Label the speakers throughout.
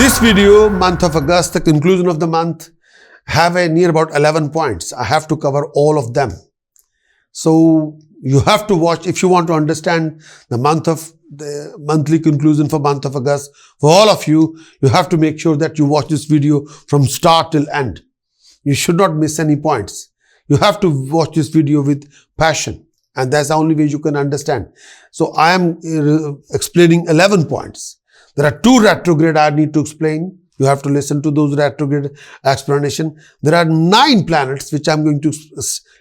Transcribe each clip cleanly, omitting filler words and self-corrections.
Speaker 1: This video, month of August, the conclusion of the month, have a near about 11 points. I have to cover all of them. So you have to watch if you want to understand the monthly conclusion for month of August. For all of you, you have to make sure that you watch this video from start till end. You should not miss any points. You have to watch this video with passion, and that's the only way you can understand. So I am explaining 11 points. There are 2 retrograde I need to explain. You have to listen to those retrograde explanation. There are 9 planets which I'm going to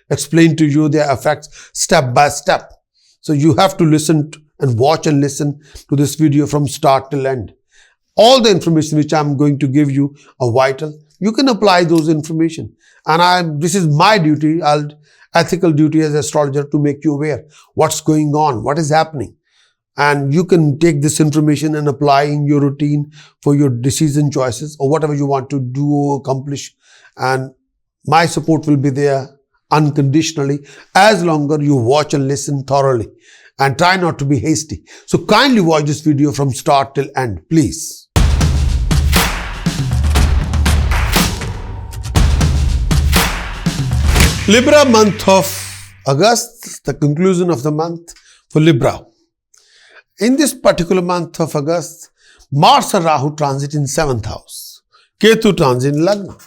Speaker 1: explain to you their effects step by step. So you have to listen and watch and listen to this video from start till end. All the information which I'm going to give you are vital. You can apply those information. And this is my duty, ethical duty as an astrologer, to make you aware what's going on, what is happening. And you can take this information and apply in your routine for your decision choices or whatever you want to do or accomplish. And my support will be there unconditionally as long as you watch and listen thoroughly and try not to be hasty. So kindly watch this video from start till end, please. Libra, month of August, the conclusion of the month for Libra. In this particular month of August, Mars and Rahu transit in 7th house, Ketu transit in Lagna,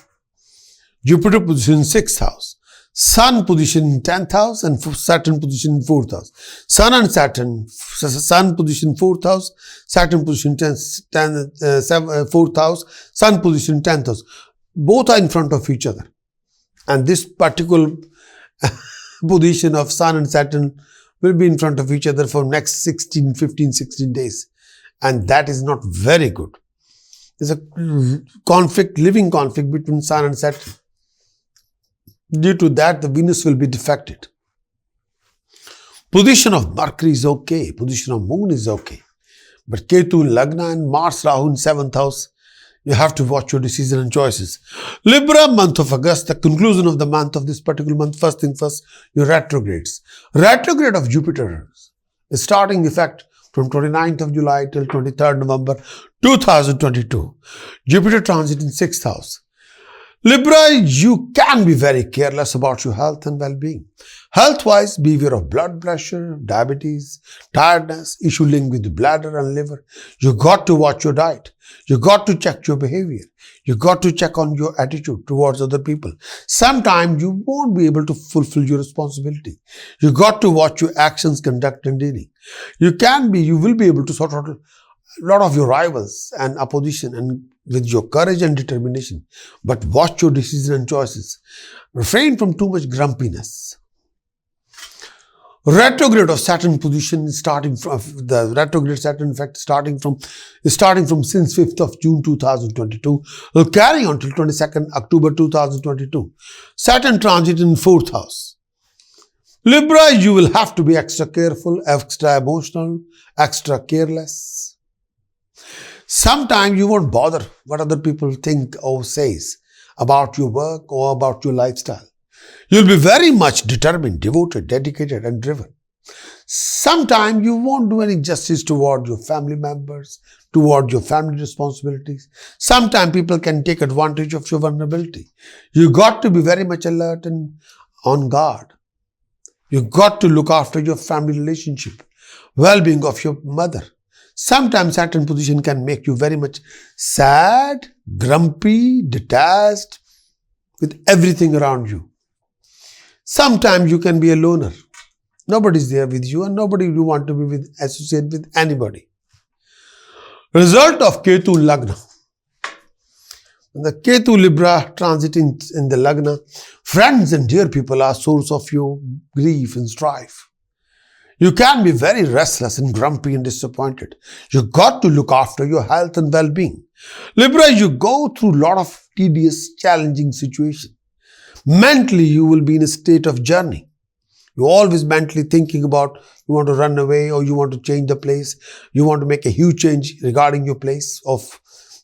Speaker 1: Jupiter position in 6th house, Sun position in 10th house and Saturn position in 4th house. Sun and Saturn, Sun position 4th house, Saturn position 4th house, Sun position 10th house. Both are in front of each other. And this particular position of Sun and Saturn will be in front of each other for next 16 days. And that is not very good. There's a living conflict between Sun and Saturn. Due to that, the Venus will be defected. Position of Mercury is okay. Position of Moon is okay. But Ketu in Lagna and Mars Rahu in 7th house, you have to watch your decision and choices. Libra, month of August, the conclusion of the month of this particular month. First thing first, your retrogrades. Retrograde of Jupiter is starting effect from 29th of July till 23rd November 2022. Jupiter transit in 6th house. Libra, you can be very careless about your health and well-being. Health-wise, beware of blood pressure, diabetes, tiredness, issue linked with the bladder and liver. You got to watch your diet. You got to check your behavior. You got to check on your attitude towards other people. Sometimes you won't be able to fulfill your responsibility. You got to watch your actions, conduct and dealing. You will be able to sort out a lot of your rivals and opposition and with your courage and determination. But watch your decisions and choices. Refrain from too much grumpiness. Retrograde of Saturn position is starting from the retrograde Saturn effect starting from since 5th of June 2022 will carry on till 22nd October 2022. Saturn transit in 4th house. Libra, you will have to be extra careful, extra emotional, extra careless. Sometimes you won't bother what other people think or says about your work or about your lifestyle. You'll be very much determined, devoted, dedicated and driven. Sometimes you won't do any justice toward your family members, toward your family responsibilities. Sometimes people can take advantage of your vulnerability. You got to be very much alert and on guard. You got to look after your family relationship, well-being of your mother. Sometimes Saturn position can make you very much sad, grumpy, detached with everything around you. Sometimes you can be a loner. Nobody's there with you and nobody you want to be associate with anybody. Result of Ketu Lagna. The Ketu Libra transiting in the Lagna, friends and dear people are source of your grief and strife. You can be very restless and grumpy and disappointed. You got to look after your health and well-being. Libra, you go through a lot of tedious, challenging situations. Mentally, you will be in a state of journey. You're always mentally thinking about you want to run away or you want to change the place. You want to make a huge change regarding your place of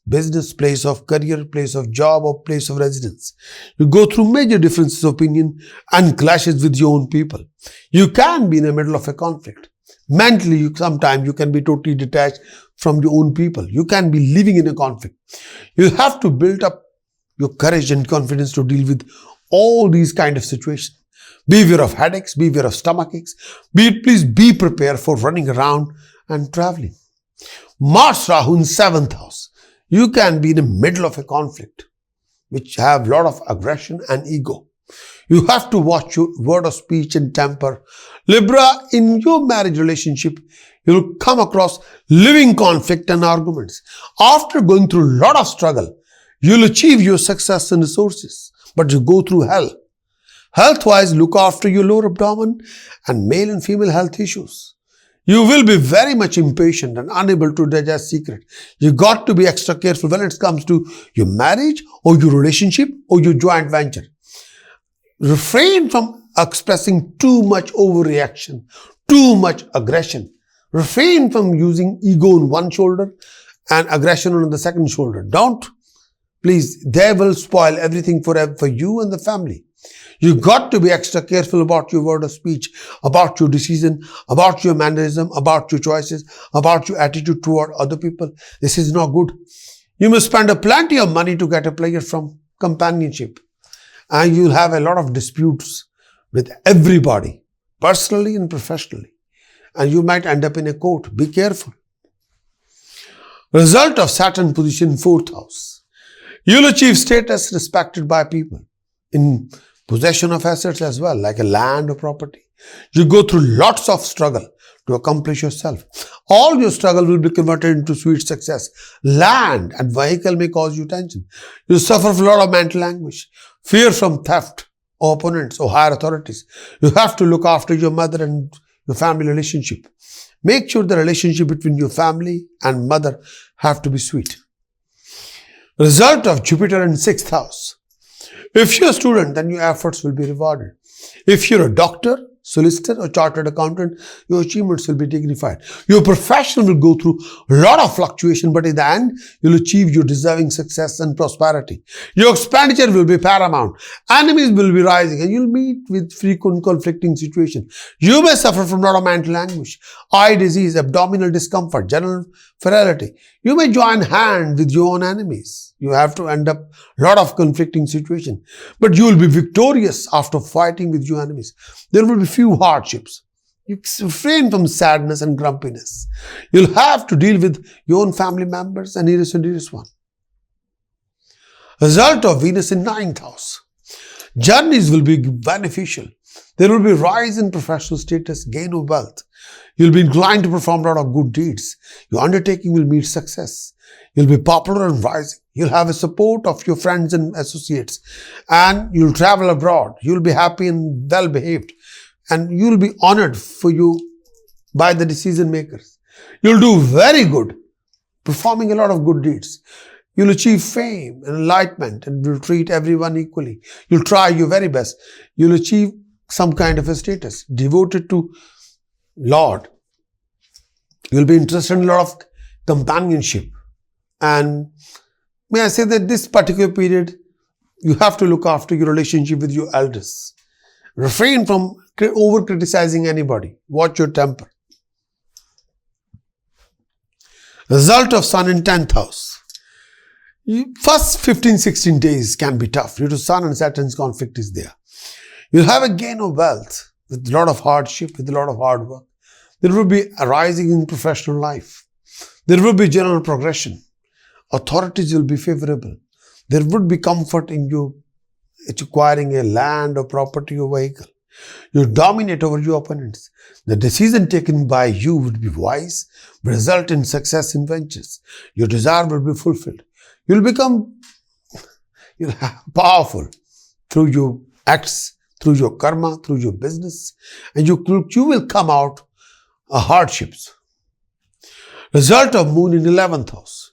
Speaker 1: business, place of career, place of job or place of residence. You go through major differences of opinion and clashes with your own people. You can be in the middle of a conflict. Mentally, sometimes you can be totally detached from your own people. You can be living in a conflict. You have to build up your courage and confidence to deal with all these kind of situations. Beware of headaches, beware of stomach aches. Please be prepared for running around and traveling. Mars Rahu in 7th house. You can be in the middle of a conflict which have a lot of aggression and ego. You have to watch your word of speech and temper. Libra, in your marriage relationship, you'll come across living conflict and arguments. After going through a lot of struggle, you'll achieve your success and resources, but you go through hell. Health-wise, look after your lower abdomen and male and female health issues. You will be very much impatient and unable to digest secret. You got to be extra careful when it comes to your marriage or your relationship or your joint venture. Refrain from expressing too much overreaction, too much aggression. Refrain from using ego on one shoulder and aggression on the second shoulder. Don't. Please, they will spoil everything for you and the family. You got to be extra careful about your word of speech, about your decision, about your mannerism, about your choices, about your attitude toward other people. This is not good. You must spend plenty of money to get a player from companionship. And you'll have a lot of disputes with everybody, personally and professionally. And you might end up in a court. Be careful. Result of Saturn position in 4th house. You'll achieve status respected by people in possession of assets as well, like a land or property. You go through lots of struggle to accomplish yourself. All your struggle will be converted into sweet success. Land and vehicle may cause you tension. You suffer from a lot of mental anguish, fear from theft or opponents or higher authorities. You have to look after your mother and your family relationship. Make sure the relationship between your family and mother have to be sweet. Result of Jupiter in 6th house. If you're a student, then your efforts will be rewarded. If you're a doctor, solicitor or chartered accountant, your achievements will be dignified. Your profession will go through a lot of fluctuation, but in the end, you'll achieve your deserving success and prosperity. Your expenditure will be paramount. Enemies will be rising and you'll meet with frequent conflicting situations. You may suffer from a lot of mental anguish, eye disease, abdominal discomfort, general frailty. You may join hand with your own enemies. You have to end up a lot of conflicting situations. But you will be victorious after fighting with your enemies. There will be few hardships. You refrain from sadness and grumpiness. You'll have to deal with your own family members and nearest and dearest one. Result of Venus in 9th house. Journeys will be beneficial. There will be rise in professional status, gain of wealth. You'll be inclined to perform a lot of good deeds. Your undertaking will meet success. You'll be popular and rising. You'll have the support of your friends and associates. And you'll travel abroad. You'll be happy and well behaved. And you'll be honored for you by the decision makers. You'll do very good, performing a lot of good deeds. You'll achieve fame and enlightenment and will treat everyone equally. You'll try your very best. You'll achieve some kind of a status devoted to Lord. You'll be interested in a lot of companionship. And may I say that this particular period, you have to look after your relationship with your elders. Refrain from over-criticizing anybody. Watch your temper. Result of Sun in 10th house. First 15-16 days can be tough due to Sun and Saturn's conflict is there. You'll have a gain of wealth with a lot of hardship, with a lot of hard work. There will be a rising in professional life. There will be general progression. Authorities will be favorable. There would be comfort in you acquiring a land or property or vehicle. You dominate over your opponents. The decision taken by you would be wise, result in success in ventures. Your desire will be fulfilled. You'll become powerful through your acts, through your karma, through your business, and you will come out hardships. Result of Moon in 11th house.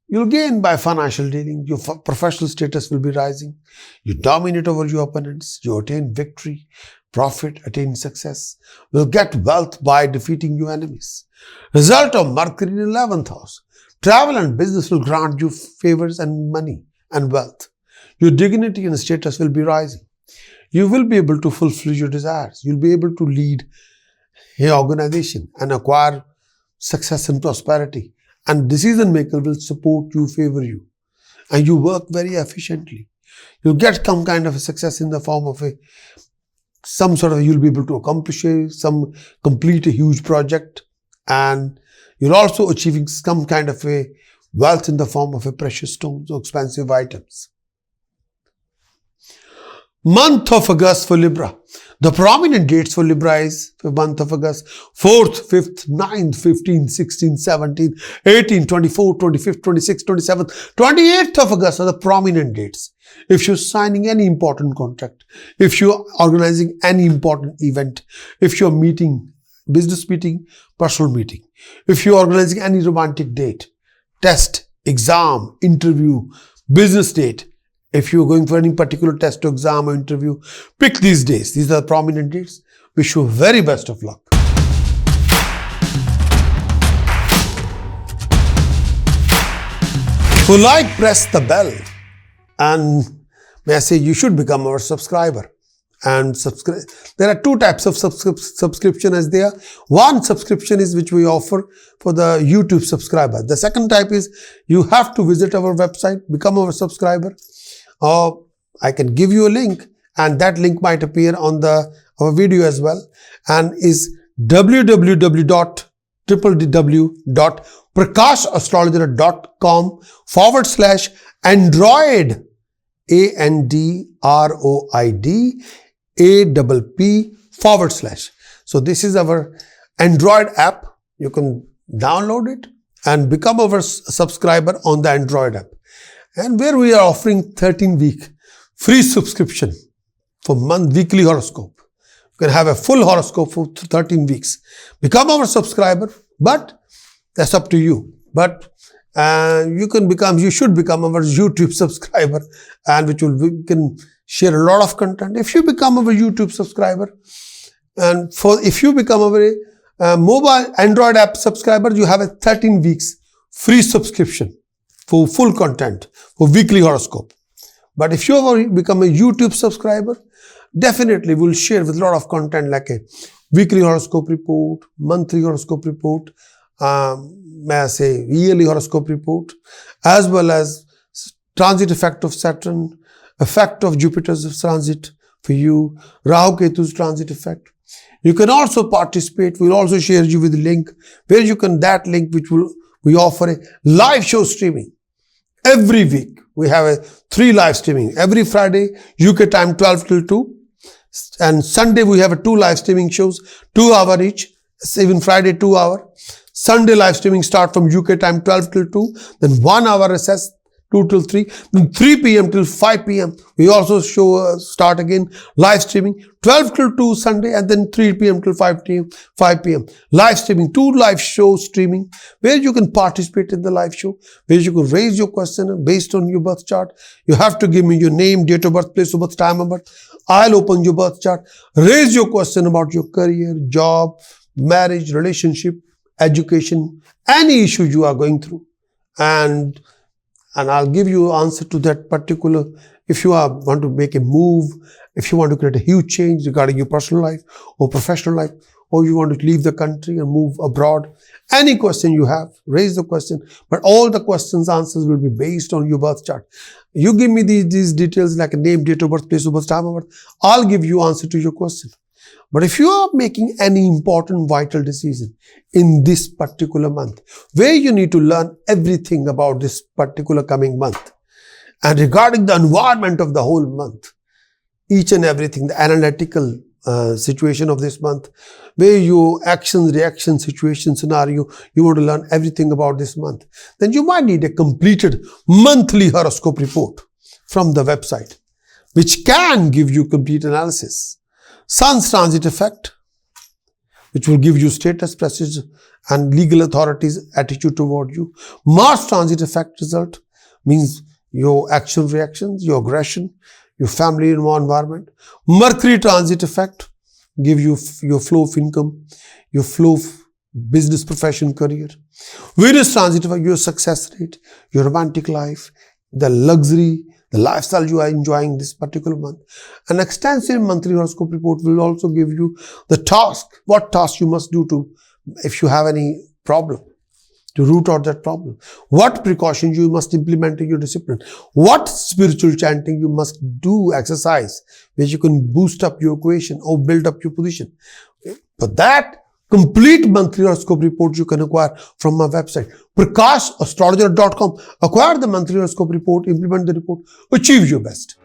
Speaker 1: You'll gain by financial dealing. Your professional status will be rising. You dominate over your opponents. You attain victory, profit, attain success. You'll get wealth by defeating your enemies. Result of Mercury in 11th house. Travel and business will grant you favors and money and wealth. Your dignity and status will be rising. You will be able to fulfill your desires. You'll be able to lead an organization and acquire success and prosperity and decision maker will support you, favor you, and you work very efficiently. You'll get some kind of a success in the form of you'll be able to accomplish complete a huge project, and you're also achieving some kind of a wealth in the form of a precious stones or expensive items. Month of August for Libra. The prominent dates for Libra is for month of August: 4th, 5th, 9th, 15th, 16th, 17th, 18th, 24th, 25th, 26th, 27th, 28th of August are the prominent dates. If you're signing any important contract, if you're organizing any important event, if you're meeting, business meeting, personal meeting, if you're organizing any romantic date, test, exam, interview, business date, if you're going for any particular test or exam or interview, pick these days. These are the prominent dates. Wish you very best of luck. So press the bell, and may I say you should become our subscriber. And subscribe. There are two types of subscription as there. One subscription is which we offer for the YouTube subscriber. The second type is you have to visit our website, become our subscriber. Or I can give you a link, and that link might appear on our video as well, and is www.prakashastrologer.com/Android, ANDROID/. So this is our Android app. You can download it and become our subscriber on the Android app. And where we are offering 13-week free subscription for weekly horoscope. You can have a full horoscope for 13 weeks. Become our subscriber, but that's up to you. But you should become our YouTube subscriber, and we can share a lot of content. If you become our YouTube subscriber, and if you become our mobile Android app subscriber, you have a 13 weeks free subscription for full content, for weekly horoscope. But if you ever become a YouTube subscriber, definitely we'll share with a lot of content like a weekly horoscope report, monthly horoscope report, may I say yearly horoscope report, as well as transit effect of Saturn, effect of Jupiter's transit for you, Rahu Ketu's transit effect. You can also participate. We'll also share you with a link where you can, we offer a live show streaming. Every week, we have 3 live streaming. Every Friday, UK time 12 till 2. And Sunday, we have 2 live streaming shows, 2 hour each. Even Friday, 2 hour. Sunday live streaming start from UK time 12 till 2. Then 1 hour recess, 2 till 3. Then 3 p.m. till 5 p.m. We also start again live streaming 12 till 2 Sunday, and then 3 p.m. till 5 p.m. Live streaming, 2 live show streaming where you can participate in the live show, where you can raise your question based on your birth chart. You have to give me your name, date of birth, place of birth, time of birth. I'll open your birth chart, raise your question about your career, job, marriage, relationship, education, any issue you are going through. And I'll give you answer to that particular, if you want to make a move, if you want to create a huge change regarding your personal life or professional life, or you want to leave the country and move abroad. Any question you have, raise the question. But all the questions, answers will be based on your birth chart. You give me these details like a name, date of birth, place of birth, time of birth. I'll give you answer to your question. But if you are making any important vital decision in this particular month, where you need to learn everything about this particular coming month, and regarding the environment of the whole month, each and everything, the analytical situation of this month, where your actions, reaction, situation, scenario, you want to learn everything about this month, then you might need a completed monthly horoscope report from the website, which can give you complete analysis. Sun's transit effect, which will give you status, prestige, and legal authorities' attitude toward you. Mars transit effect result means your action, reactions, your aggression, your family environment. Mercury transit effect give you your flow of income, your flow of business, profession, career. Venus transit effect, your success rate, your romantic life, the luxury, the lifestyle you are enjoying this particular month. An extensive monthly horoscope report will also give you the task, what task you must do if you have any problem. to root out that problem. What precautions you must implement in your discipline. What spiritual chanting you must do, exercise, which you can boost up your equation or build up your position. For that complete monthly horoscope report you can acquire from my website, Prakash, astrologer.com. Acquire the monthly horoscope report, implement the report, achieve your best.